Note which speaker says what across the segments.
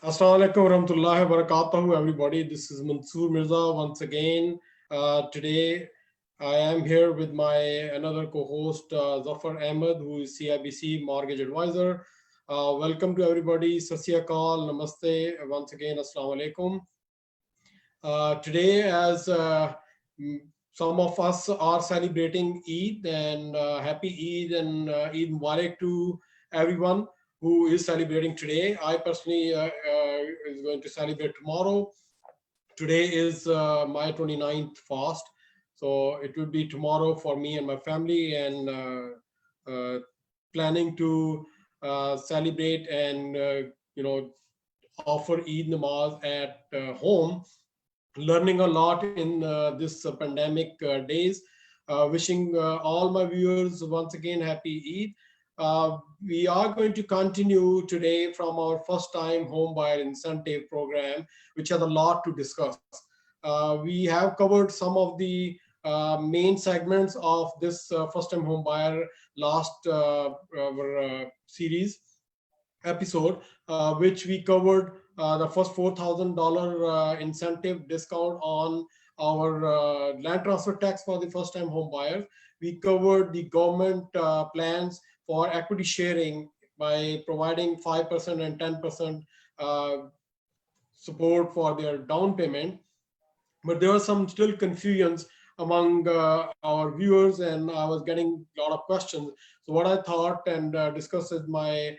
Speaker 1: Assalamu alaikum warahmatullahi wabarakatuh, everybody. This is Mansoor Mirza once again. Today, I am here with my another co-host, Zafar Ahmed, who is CIBC mortgage advisor. Welcome to everybody. Sasyakal, Namaste. Once again, Assalamu alaikum. Today, as some of us are celebrating Eid, and happy Eid and Eid Mubarak to everyone who is celebrating today. I personally is going to celebrate tomorrow. Today is my 29th fast, so it will be tomorrow for me and my family, and planning to celebrate and offer Eid namaz at home, learning a lot in this pandemic days. Wishing all my viewers once again happy Eid. We are going to continue today from our first time home buyer incentive program, which has a lot to discuss. We have covered some of the main segments of this first time home buyer last series episode, which we covered the first $4,000 incentive discount on our land transfer tax for the first time home buyers. We covered the government plans for equity sharing by providing 5% and 10% uh, support for their down payment. But there was some still confusions among our viewers, and I was getting a lot of questions. So what I thought and discussed with my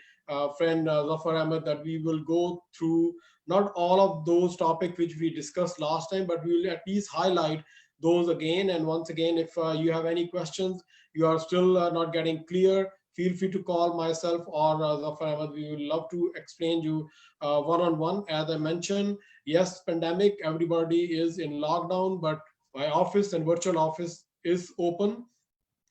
Speaker 1: friend Zafar Ahmed, that we will go through not all of those topics which we discussed last time, but we will at least highlight those again. And once again, if you have any questions, you are still not getting clear, feel free to call myself or Zafar Ahmed. We will love to explain you one on one. As I mentioned, yes, pandemic, everybody is in lockdown, but my office and virtual office is open.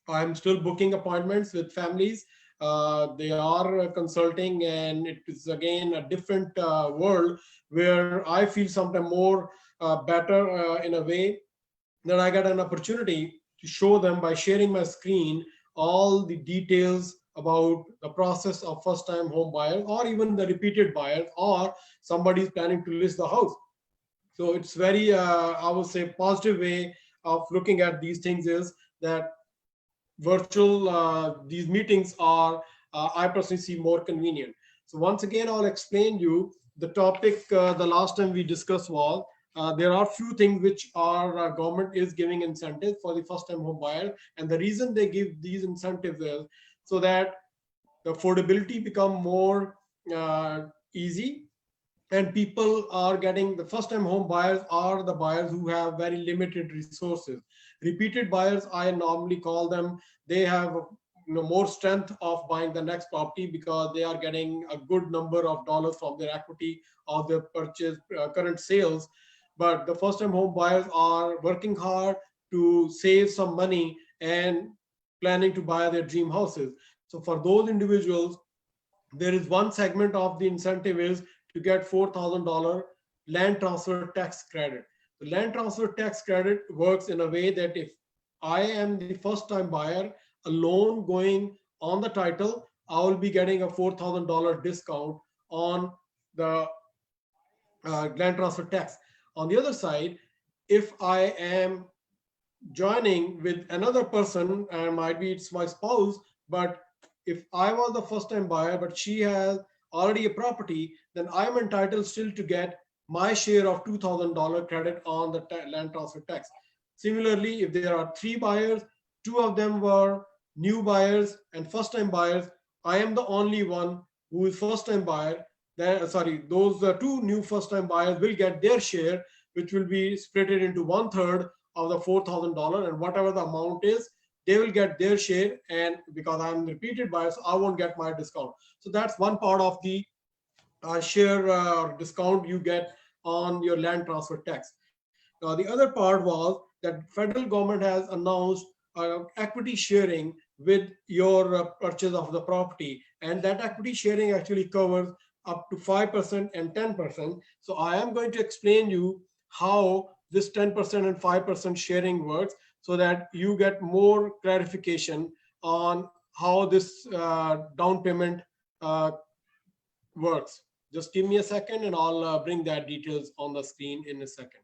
Speaker 1: I'm still booking appointments with families. They are consulting, and it is again a different world where I feel sometimes more better in a way that I get an opportunity to show them by sharing my screen all the details about the process of first time home buyers, or even the repeated buyers, or somebody is planning to list the house. So it's very I would say positive way of looking at these things is that virtual these meetings are I personally see more convenient. So once again, I'll explain you the topic. The last time we discussed was there are few things which our government is giving incentives for the first time home buyer, and the reason they give these incentives is so that the affordability become more easy, and people are getting the first time home buyers are the buyers who have very limited resources. Repeated buyers, I normally call them, they have more strength of buying the next property because they are getting a good number of dollars from their equity of their purchase current sales. But the first time home buyers are working hard to save some money and planning to buy their dream houses. So for those individuals, there is one segment of the incentive is to get $4,000 land transfer tax credit. The land transfer tax credit works in a way that if I am the first time buyer, a loan going on the title, I will be getting a $4,000 discount on the land transfer tax. On the other side, if I am joining with another person, and might be it's my spouse, but if I was the first time buyer but she has already a property, then I'm entitled still to get my share of $2,000 credit on the land transfer tax. Similarly, if there are three buyers, two of them were new buyers and first time buyers, I am the only one who is first time buyer. Sorry, those two new first time buyers will get their share, which will be split into one third of the $4,000, and whatever the amount is, they will get their share. And because I'm repeated buyers, I won't get my discount. So that's one part of the share discount you get on your land transfer tax. Now, the other part was that federal government has announced equity sharing with your purchase of the property, and that equity sharing actually covers up to 5% and 10%. So I am going to explain you how this 10% and 5% sharing works, so that you get more clarification on how this down payment uh, works. Just give me a second and I'll bring that details on the screen in a second.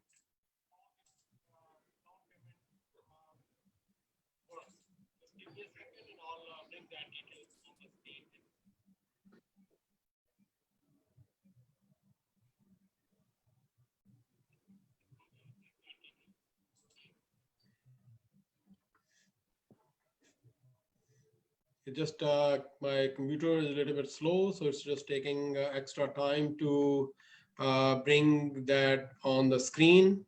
Speaker 1: It just my computer is a little bit slow, so it's just taking extra time to bring that on the screen.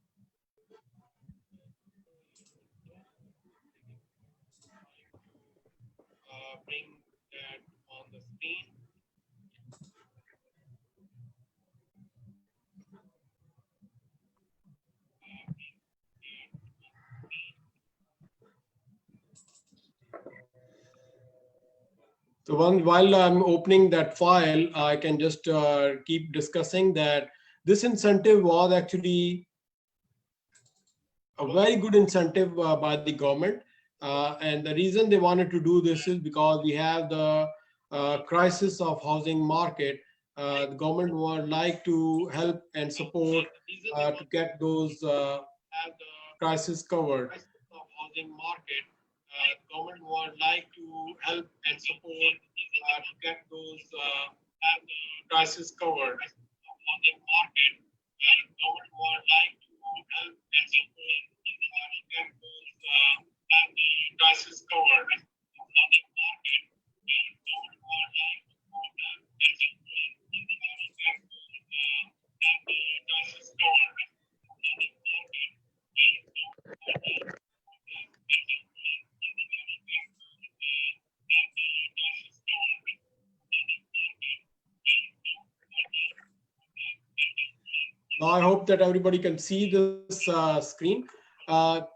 Speaker 1: So while I'm opening that file, I can just keep discussing that this incentive was actually a very good incentive by the government. And the reason they wanted to do this is because we have the crisis of housing market. The government would like to help and support to get those crisis covered. Housing market. Government would like to help and support to get those crisis covered. Housing market. Government would like to help and support to get those crisis covered. Housing market. Government would like to help and support to get those crisis covered. Housing market. Now, I hope that everybody can see this screen. The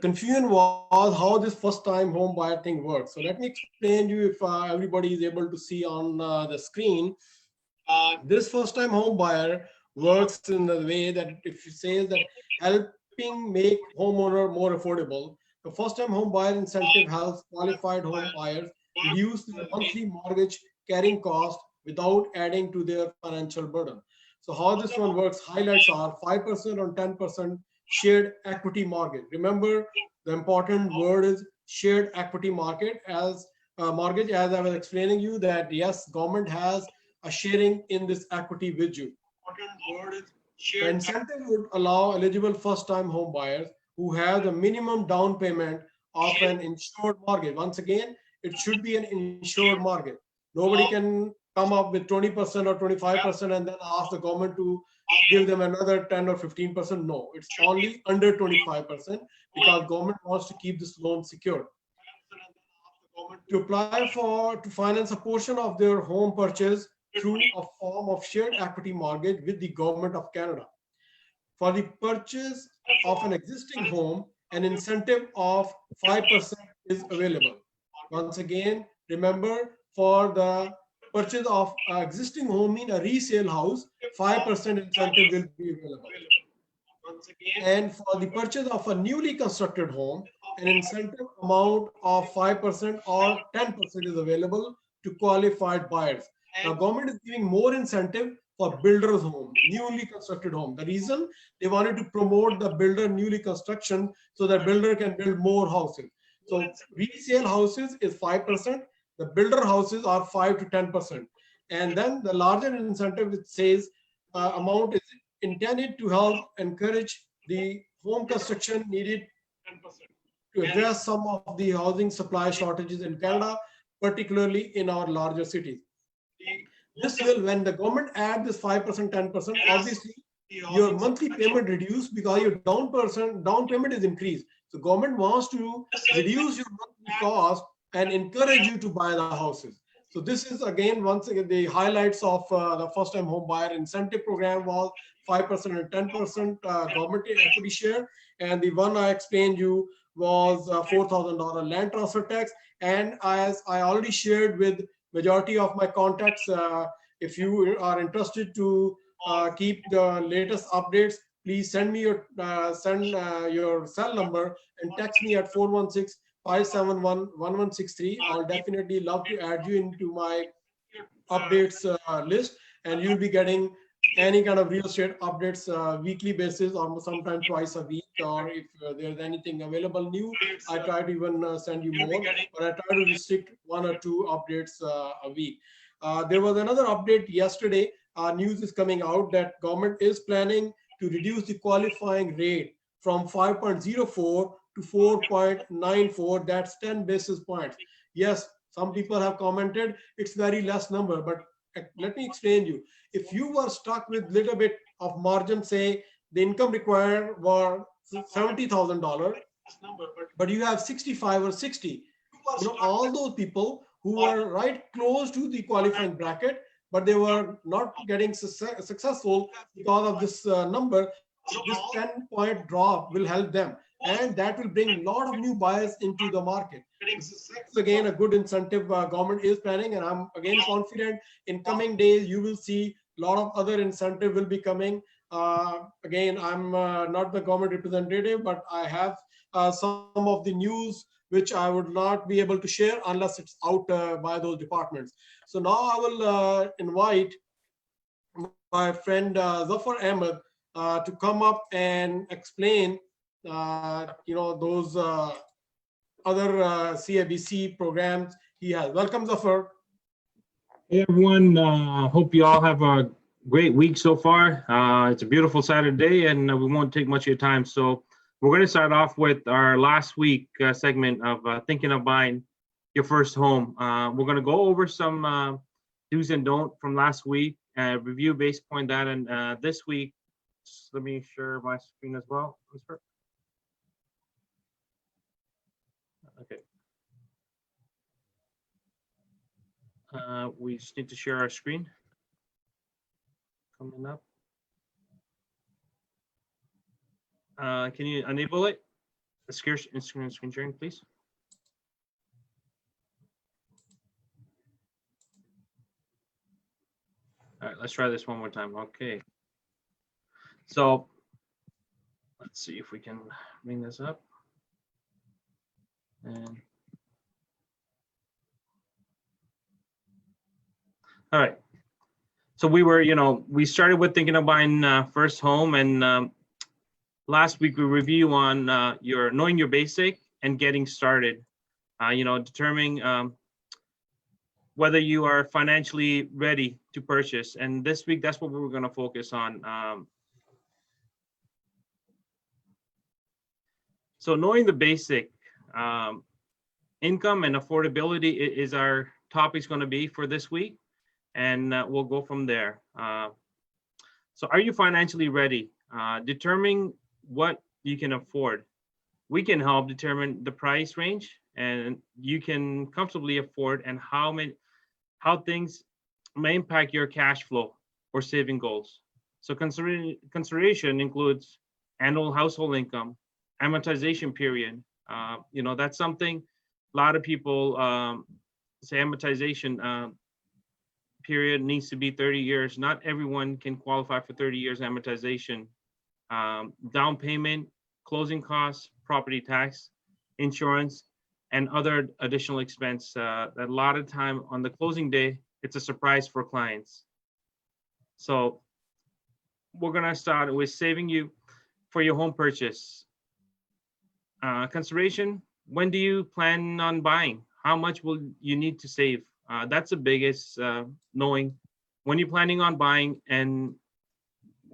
Speaker 1: confusion was how this first-time home buyer thing works. So let me explain to you if everybody is able to see on the screen. This first-time home buyer works in the way that if it says that helping make homeowner more affordable, the first-time home buyer incentive helps qualified home buyers reduce their monthly mortgage carrying cost without adding to their financial burden. So how this one works, highlights are 5% on 10% shared equity mortgage. Remember, the important word is shared equity market as mortgage, as I was explaining you that yes, government has a sharing in this equity with you. The incentive would allow eligible first-time home buyers who have the minimum down payment of an insured mortgage. Once again, it should be an insured mortgage. Nobody can come up with 20% or 25% and then ask the government to give them another 10 or 15%. No, it's only under 25% because government wants to keep this loan secured. To apply to finance a portion of their home purchase through a form of shared equity mortgage with the government of Canada. For the purchase of an existing home, an incentive of 5% is available. Once again, remember, for the purchase of an existing home in a resale house, 5% incentive will be available. And for the purchase of a newly constructed home, an incentive amount of 5% or 10% is available to qualified buyers. Now, government is giving more incentive for builders' home, newly constructed home. The reason, they wanted to promote the builder newly construction so that builder can build more houses. So resale houses is 5%. The builder houses are 5 to 10%. And then the larger incentive, it says amount is intended to help encourage the home construction needed to address some of the housing supply shortages in Canada, particularly in our larger cities. This will, when the government add this 5%, 10%, obviously your monthly payment reduced because your down payment is increased. So government wants to reduce your monthly cost and encourage you to buy the houses. So this is again, once again, the highlights of the first-time home buyer incentive program was 5% and 10% government equity share. And the one I explained you was $4,000 land transfer tax. And as I already shared with majority of my contacts, if you are interested to keep the latest updates, please send me your cell number and text me at 416-571-1163. I'll definitely love to add you into my updates list. and you'll be getting any kind of real estate updates weekly basis or sometimes twice a week. Or if there's anything available new, I try to even send you more, but I try to restrict 1 or 2 updates a week. There was another update yesterday. News is coming out that government is planning to reduce the qualifying rate from 5.04 to 4.94. That's 10 basis points. Yes, some people have commented it's very less number, but let me explain you. If you were stuck with little bit of margin, say the income required were $70,000, but you have 65 or 60, all those people who were right close to the qualifying bracket, but they were not getting successful because of this number, this 10-point drop will help them, and that will bring a lot of new buyers into the market. It's again a good incentive government is planning, and I'm again confident in coming days you will see a lot of other incentive will be coming. Again, I'm not the government representative, but I have some of the news which I would not be able to share unless it's out by those departments. So now I will invite my friend Zafar Ahmed to come up and explain, those other CIBC programs he has. Welcome, Zafar.
Speaker 2: Hey everyone, hope you all have a great week so far. It's a beautiful Saturday and we won't take much of your time. So we're going to start off with our last week segment of thinking of buying your first home. We're going to go over some do's and don'ts from last week, review based upon that. And this week, let me share my screen as well. Okay. We just need to share our screen. Coming up. Can you enable it? Screen sharing, please. All right, let's try this one more time. Okay. So let's see if we can bring this up. And all right. So we started with thinking of buying first home, and last week we review on knowing your basic and getting started. Determining whether you are financially ready to purchase. And this week, that's what we were going to focus on. So knowing the basic, income and affordability is our topic's going to be for this week. And we'll go from there. So are you financially ready? Determining what you can afford. We can help determine the price range, and you can comfortably afford and how things may impact your cash flow or saving goals. So consideration includes annual household income, amortization period. That's something a lot of people say amortization period needs to be 30 years. Not everyone can qualify for 30 years amortization. Down payment, closing costs, property tax, insurance, and other additional expense. That a lot of time on the closing day, it's a surprise for clients. So we're gonna start with saving you for your home purchase. Consideration, when do you plan on buying? How much will you need to save? That's the biggest, knowing when you're planning on buying and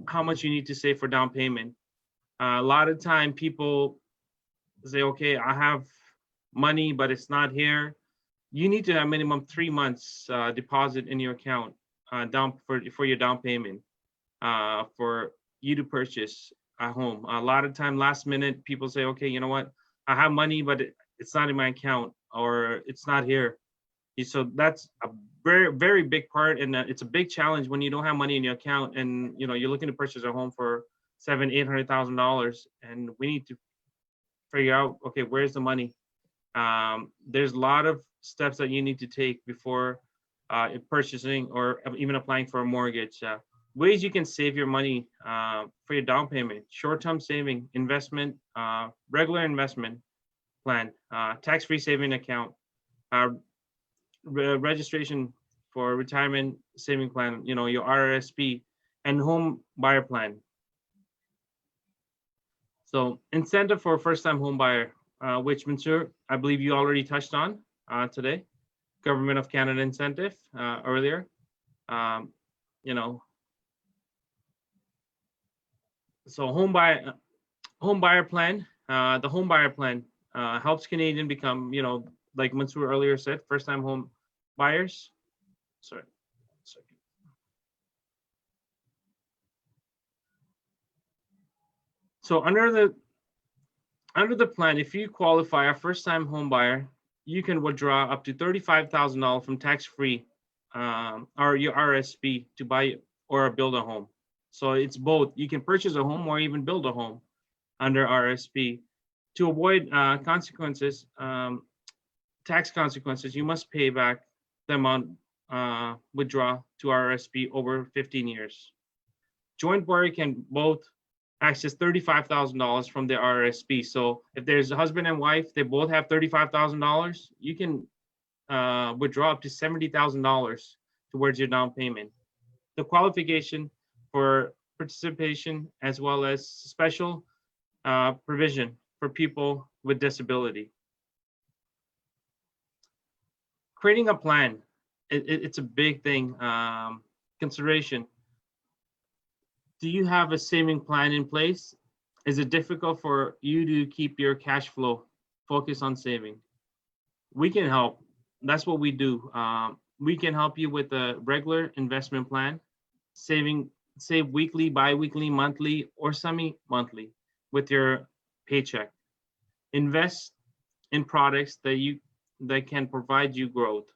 Speaker 2: how much you need to save for down payment. A lot of time people say, okay, I have money, but it's not here. You need to have minimum 3 months deposit in your account down for your down payment for you to purchase a home. A lot of time last minute people say, okay, you know what? I have money, but it's not in my account or it's not here. So that's a very, very big part, and it's a big challenge when you don't have money in your account, and you're looking to purchase a home for $700,000-800,000, and we need to figure out, okay, where's the money? There's a lot of steps that you need to take before purchasing or even applying for a mortgage. Ways you can save your money for your down payment: short-term saving, investment, regular investment plan, tax-free saving account, registration for retirement saving plan, your RRSP, and home buyer plan. So incentive for first-time home buyer, which Mansoor, I believe you already touched on today. Government of Canada incentive earlier. You know, so home buyer plan. The home buyer plan helps Canadian become, like Mansoor earlier said, first-time home buyers. Sorry. So under the plan, if you qualify a first-time home buyer, you can withdraw up to $35,000 from tax-free or your RSP to buy or build a home. So it's both. You can purchase a home or even build a home under RSP. To avoid consequences, tax consequences, you must pay back the amount withdraw to RSP over 15 years. Joint borrower can both access $35,000 from the RSP. So if there's a husband and wife, they both have $35,000, you can withdraw up to $70,000 towards your down payment. The qualification for participation as well as special provision for people with disability. Creating a plan, it's a big thing, consideration. Do you have a saving plan in place? Is it difficult for you to keep your cash flow focused on saving? We can help. That's what we do. We can help you with a regular investment plan, save weekly, bi-weekly, monthly, or semi-monthly with your paycheck. Invest in products that can provide you growth.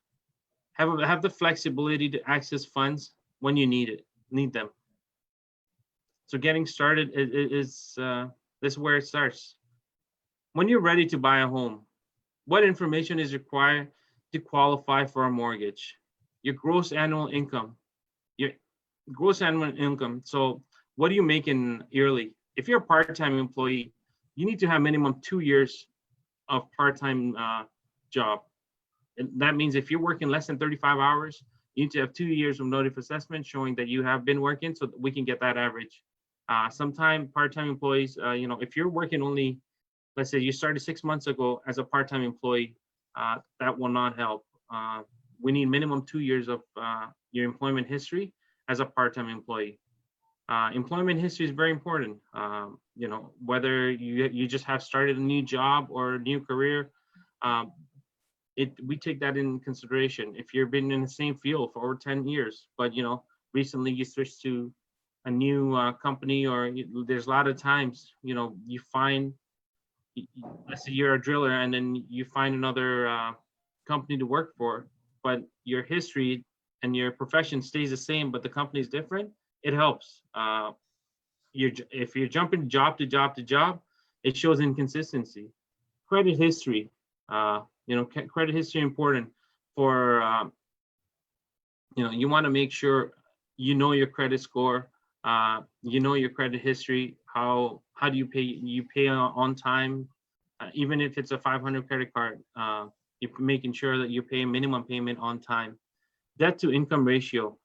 Speaker 2: Have the flexibility to access funds when you need them. So getting started is where it starts. When you're ready to buy a home, what information is required to qualify for a mortgage? Your gross annual income. So what do you make in yearly? If you're a part-time employee, you need to have minimum 2 years of part-time job. And that means if you're working less than 35 hours, you need to have 2 years of notice assessment showing that you have been working so that we can get that average. Sometimes part-time employees, if you're working only, let's say you started 6 months ago as a part-time employee, that will not help. We need minimum 2 years of your employment history as a part-time employee. Employment history is very important. Whether you just have started a new job or a new career, we take that in consideration. If you've been in the same field for over 10 years, but recently you switched to a new company, or there's a lot of times, you find, let's say you're a driller and then you find another company to work for, but your history and your profession stays the same, but the company is different, it helps. If you're jumping job to job to job, it shows inconsistency. Credit history, credit history important for, you want to make sure your credit score, your credit history. How do you pay? You pay on time, even if it's a 500 credit card. You're making sure that you pay a minimum payment on time. Debt to income ratio.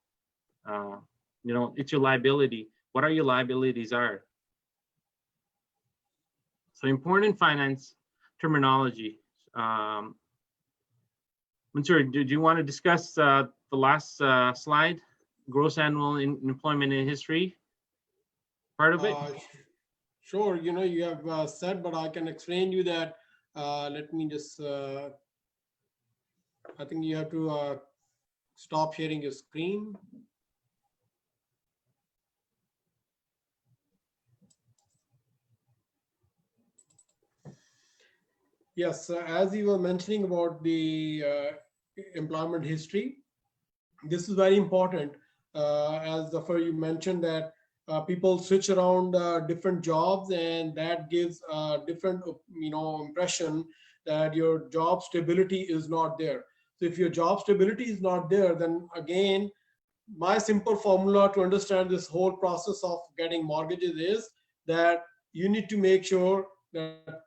Speaker 2: It's your liability. What are your liabilities are? So important finance terminology. Mansoor, do you want to discuss the last slide? Gross annual employment in history, part of it?
Speaker 1: Sure, you have said, but I can explain you that. Let me just, I think you have to stop sharing your screen. Yes, as you were mentioning about the employment history, this is very important. As you mentioned that people switch around different jobs, and that gives a different impression that your job stability is not there. So if your job stability is not there, then again, my simple formula to understand this whole process of getting mortgages is that you need to make sure that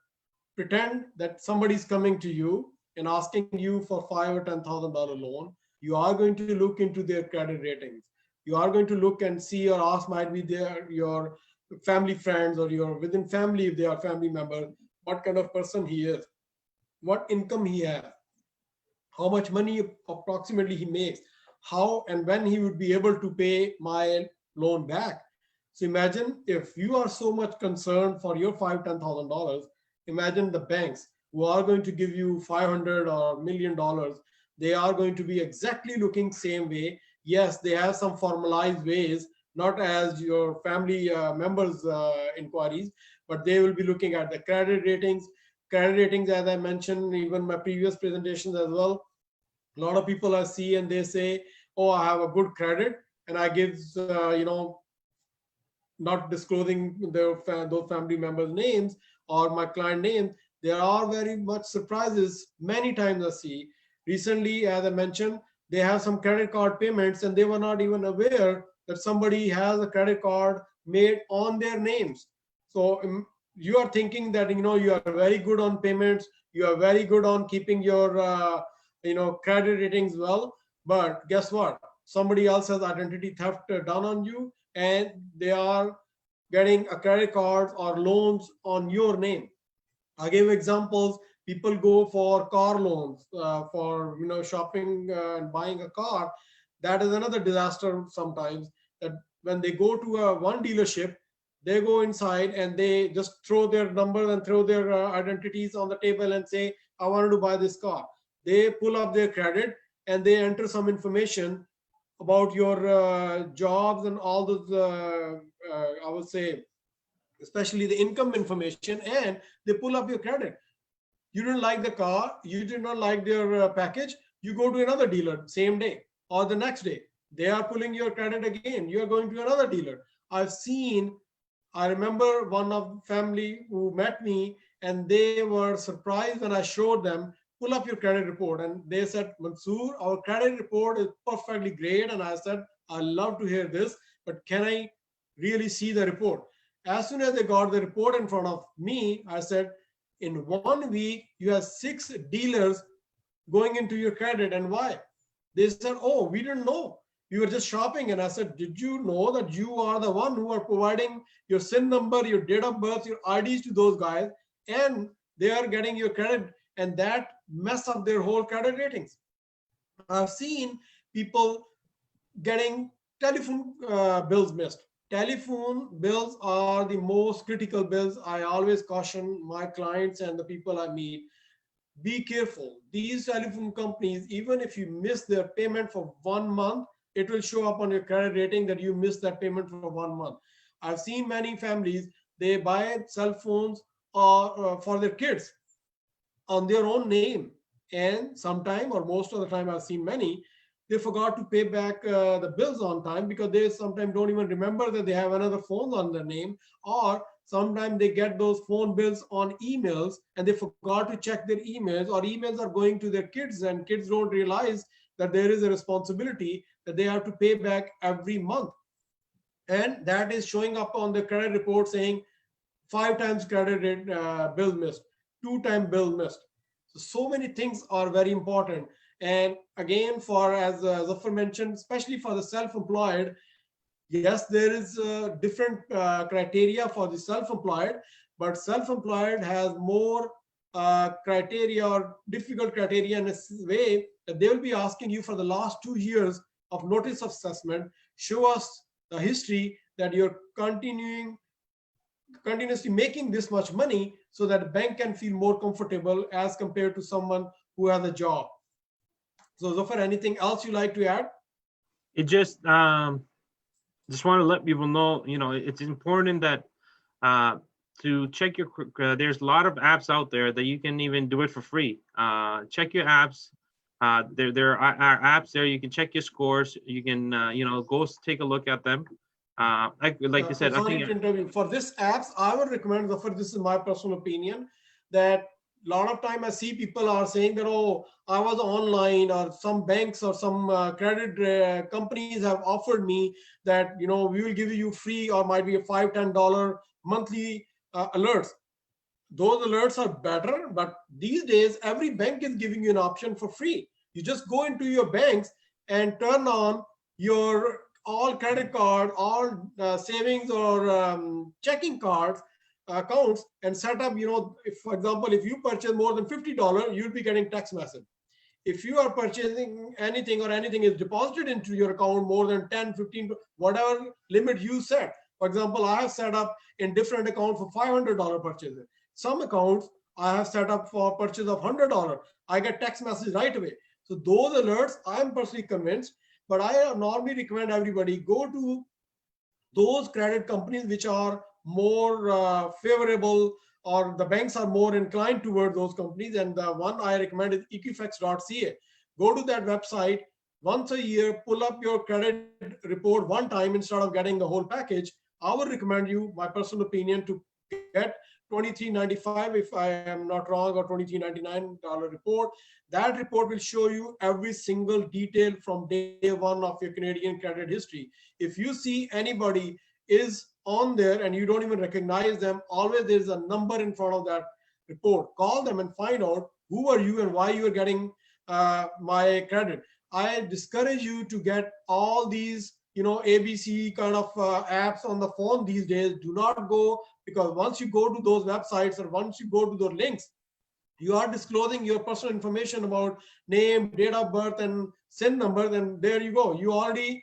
Speaker 1: pretend that somebody's coming to you and asking you for $5,000 or $10,000 loan. you are going to look into their credit ratings. You are going to look and see or ask, might be their your family friends or your within family, if they are family members, what kind of person he is, what income he has, how much money approximately he makes, how and when he would be able to pay my loan back. So imagine if you are so much concerned for your $5,000, $10,000. Imagine the banks who are going to give you 500 or $1 million. They are going to be exactly looking same way. Yes, they have some formalized ways, not as your family members' inquiries, but they will be looking at the credit ratings. Credit ratings, as I mentioned, even my previous presentations as well. A lot of people I see and they say, "Oh, I have a good credit," and I give, not disclosing those family members' names or my client names. There are very much surprises. Many times I see. Recently, as I mentioned, they have some credit card payments and they were not even aware that somebody has a credit card made on their names. So you are thinking that you are very good on payments, you are very good on keeping your credit ratings well, but guess what? Somebody else has identity theft done on you, and they are getting a credit cards or loans on your name. I gave examples. People go for car loans for shopping and buying a car. That is another disaster sometimes. That when they go to one dealership, they go inside and they just throw their numbers and throw their identities on the table and say, "I wanted to buy this car." They pull up their credit and they enter some information about your jobs and all those. I would say, especially the income information, and they pull up your credit. You didn't like the car, you did not like their package, you go to another dealer same day or the next day, they are pulling your credit again, you are going to another dealer. I remember one of family who met me and they were surprised when I showed them, "Pull up your credit report," and they said, "Mansoor, our credit report is perfectly great." And I said, "I love to hear this, but can I really see the report?" As soon as they got the report in front of me, I said, "In 1 week, you have 6 dealers going into your credit. And why?" They said, "Oh, we didn't know. We were just shopping." And I said, "Did you know that you are the one who are providing your SIN number, your date of birth, your IDs to those guys, and they are getting your credit, and that mess up their whole credit ratings?" I've seen people getting telephone bills missed. Telephone bills are the most critical bills. I always caution my clients and the people I meet, be careful. These telephone companies, even if you miss their payment for 1 month, it will show up on your credit rating that you missed that payment for 1 month. I've seen many families, they buy cell phones for their kids on their own name, and sometime or most of the time I've seen many, they forgot to pay back the bills on time because they sometimes don't even remember that they have another phone on their name, or sometimes they get those phone bills on emails and they forgot to check their emails, or emails are going to their kids and kids don't realize that there is a responsibility that they have to pay back every month, and that is showing up on the credit report saying 5 times credit rate bill missed, 2 time bill missed. So many things are very important. And again, for as Zafar mentioned, especially for the self-employed, yes, there is different criteria for the self-employed, but self-employed has more criteria or difficult criteria in a way that they will be asking you for the last 2 years of notice of assessment. Show us the history that you're continuously making this much money so that the bank can feel more comfortable as compared to someone who has a job. So Zafar, anything else you like to add?
Speaker 2: It just want to let people know, it's important that to check your there's a lot of apps out there that you can even do it for free. Check your apps. There are apps there. You can check your scores. You can go take a look at them. Like you said, I
Speaker 1: sorry
Speaker 2: think
Speaker 1: to interview. For this apps, I would recommend, Zafar, this is my personal opinion, that a lot of time I see people are saying that, "Oh, I was online," or some banks or some credit companies have offered me that, we will give you free or might be a $5-10 monthly alerts. Those alerts are better, but these days every bank is giving you an option for free. You just go into your banks and turn on your all credit card, all savings or checking cards accounts, and set up, if, for example, if you purchase more than $50, you'll be getting text message. If you are purchasing anything or anything is deposited into your account more than 10, 15, whatever limit you set. For example, I have set up in different accounts for $500 purchases. Some accounts I have set up for purchase of $100. I get text message right away. So those alerts, I am personally convinced, but I normally recommend everybody go to those credit companies which are more favorable, or the banks are more inclined toward those companies. And the one I recommend is equifax.ca. Go to that website once a year, pull up your credit report one time instead of getting the whole package. I would recommend you, my personal opinion, to get $23.95 if I am not wrong, or $23.99 report. That report will show you every single detail from day one of your Canadian credit history. If you see anybody is on there and you don't even recognize them, always there's a number in front of that report. Call them and find out who are you and why you are getting my credit. I discourage you to get all these ABC kind of apps on the phone these days. Do not go, because once you go to those websites or once you go to those links, you are disclosing your personal information about name, date of birth, and SIN number. Then there you go. You already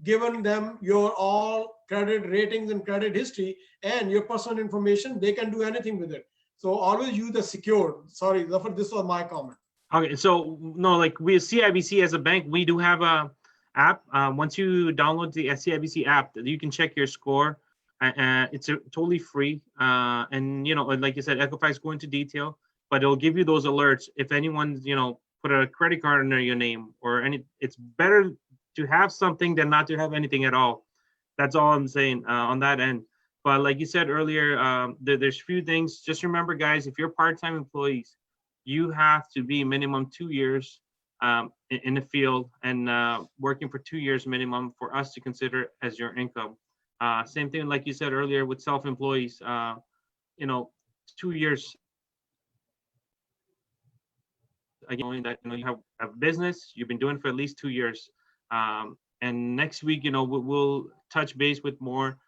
Speaker 1: given them your all credit ratings and credit history and your personal information. They can do anything with it. So always use the secure. Sorry, Zafar, this was my comment.
Speaker 2: Okay, so no, like we CIBC as a bank, we do have a app. Once you download the CIBC app, you can check your score. It's totally free. And like you said, Equifax go into detail, but it'll give you those alerts if anyone's put a credit card under your name or any. It's better to have something than not to have anything at all. That's all I'm saying on that end. But like you said earlier, there's few things. Just remember, guys, if you're part-time employees, you have to be minimum 2 years in the field and working for 2 years minimum for us to consider as your income. Same thing, like you said earlier, with self-employees, 2 years. Again, that you have a business, you've been doing for at least 2 years. And next week, we'll touch base with more.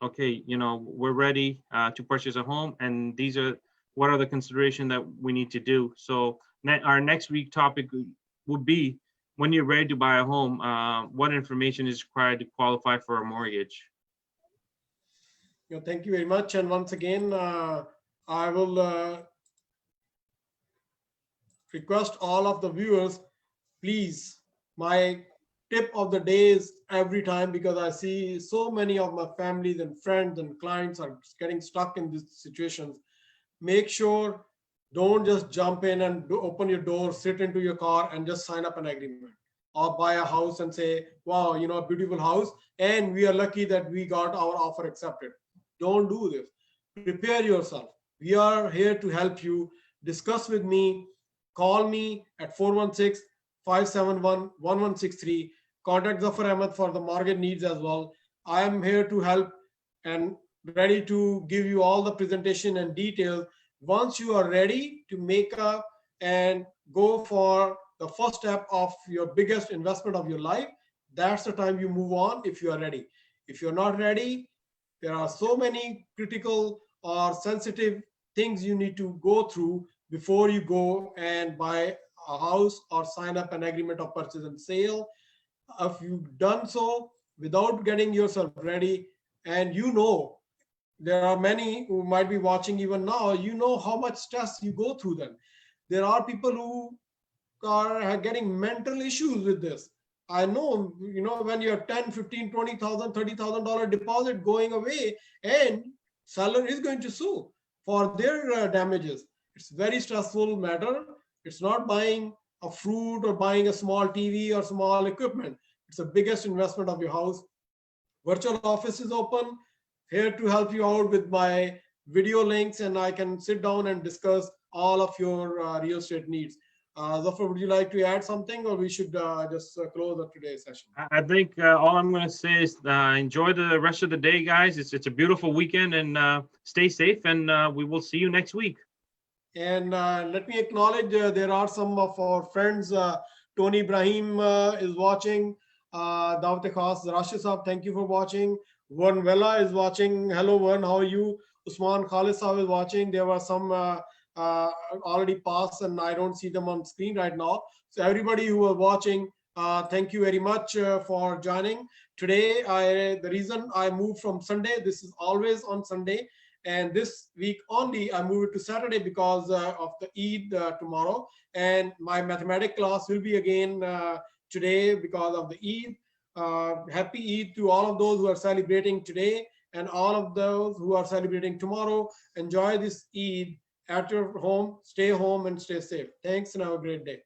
Speaker 2: Okay, we're ready to purchase a home, and these are what are the consideration that we need to do. So our next week topic would be, when you're ready to buy a home, what information is required to qualify for a mortgage?
Speaker 1: Thank you very much. And once again, I will request all of the viewers, please, my tip of the day is every time, because I see so many of my families and friends and clients are getting stuck in these situations. Make sure, don't just jump in and open your door, sit into your car and just sign up an agreement, or buy a house and say, wow, a beautiful house, and we are lucky that we got our offer accepted. Don't do this. Prepare yourself. We are here to help you. Discuss with me. Call me at 416-571-1163. Contact Zafar Ahmed for the mortgage needs as well. I am here to help and ready to give you all the presentation and details. Once you are ready to make up and go for the first step of your biggest investment of your life, that's the time you move on if you are ready. If you're not ready, there are so many critical or sensitive things you need to go through before you go and buy a house or sign up an agreement of purchase and sale. If you've done so without getting yourself ready, and there are many who might be watching even now, how much stress you go through them. There are people who are getting mental issues with this. I know, when you're 10, 15, 20,000, $30,000 deposit going away, and seller is going to sue for their damages. It's very stressful matter. It's not buying a fruit or buying a small TV or small equipment. It's the biggest investment of your house. Virtual office is open, here to help you out with my video links, and I can sit down and discuss all of your real estate needs. Zafar, would you like to add something, or we should just close today's session?
Speaker 2: I think all I'm going to say is enjoy the rest of the day, guys. It's a beautiful weekend, and stay safe, and we will see you next week.
Speaker 1: And let me acknowledge there are some of our friends Tony Ibrahim is watching. Dawat Khas, Rashid Saab, thank you for watching. Vern Vella is watching. Hello, Vern, how are you? Usman Khalid Saab is watching. There were some already passed, and I don't see them on screen right now. So everybody who are watching, thank you very much for joining. Today, the reason I moved from Sunday, this is always on Sunday, and this week only I moved it to Saturday because of the Eid tomorrow, and my mathematics class will be again today because of the Eid. Happy Eid to all of those who are celebrating today and all of those who are celebrating tomorrow. Enjoy this Eid at your home, stay home and stay safe. Thanks and have a great day.